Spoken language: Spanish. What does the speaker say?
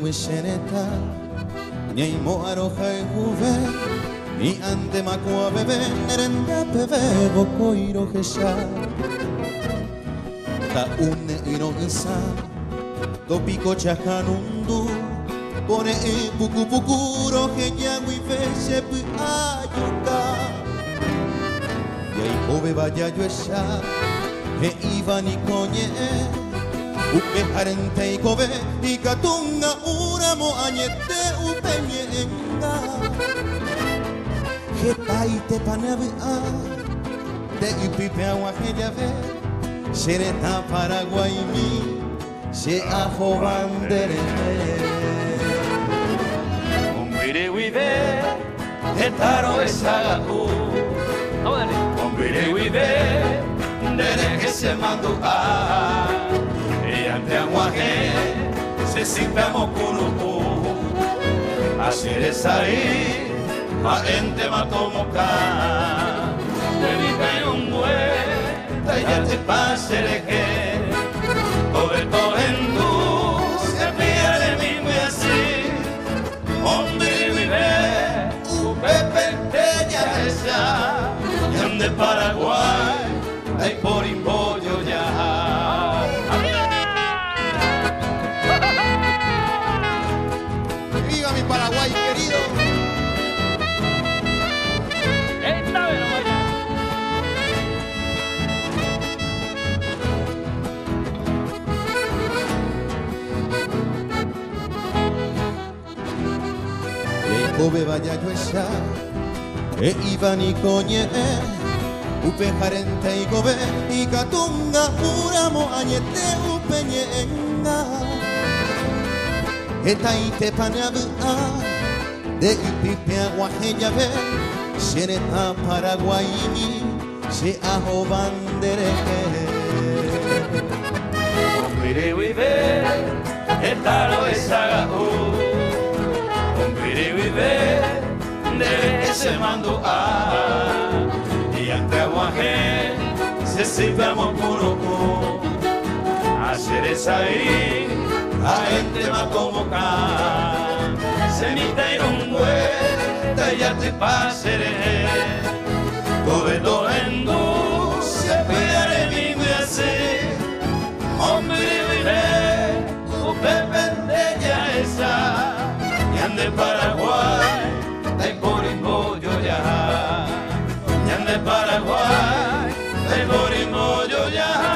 Sheneta, ni moaro hai juve, ni ante makua bebe, nerenda bebe bokoiro hesha. Ta une ino insa, do pico chakanundu, pone e buku bukuro que yawi veche pu ayuka. Yai kobe vaya yo esha, he iba ni konye. Uke harente ikobe ikatunga uramo añete upeñenga Getaite panabea de ipipe agua que ya ve Sereta Paraguay mi se ajo bandere Ombire wibe etaro esagaku Ombire wibe dere que se mandó a ante aguaje se sipamos kunuku asire sai a ente matomoka Evita un buen ya te pasere que todo endu se pierde mi así hombre vive u pepe ya esa y ande Paraguay hay por imbollo ya. Paraguay querido. Esta vez no vaya. Kobe vaya yo esa, e iba ni coñe, upe jarente y gobe, y catunga, uramo añete upeñenga. Etaite panabua de ipipe aguaje ya ve Sereta Paraguay se ajo bandere Ombire wibe etaro esagahu Ombire wibe de ese mando a y ante aguaje se sipamos kunuku hacer esa ahí a gente va como can se mi un vuelta ya te pasaré todo endu se pierde mi así hombre vive o pepe de ya esa y ande Paraguay hay por imbollo ya y ande Paraguay hay por imbollo ya.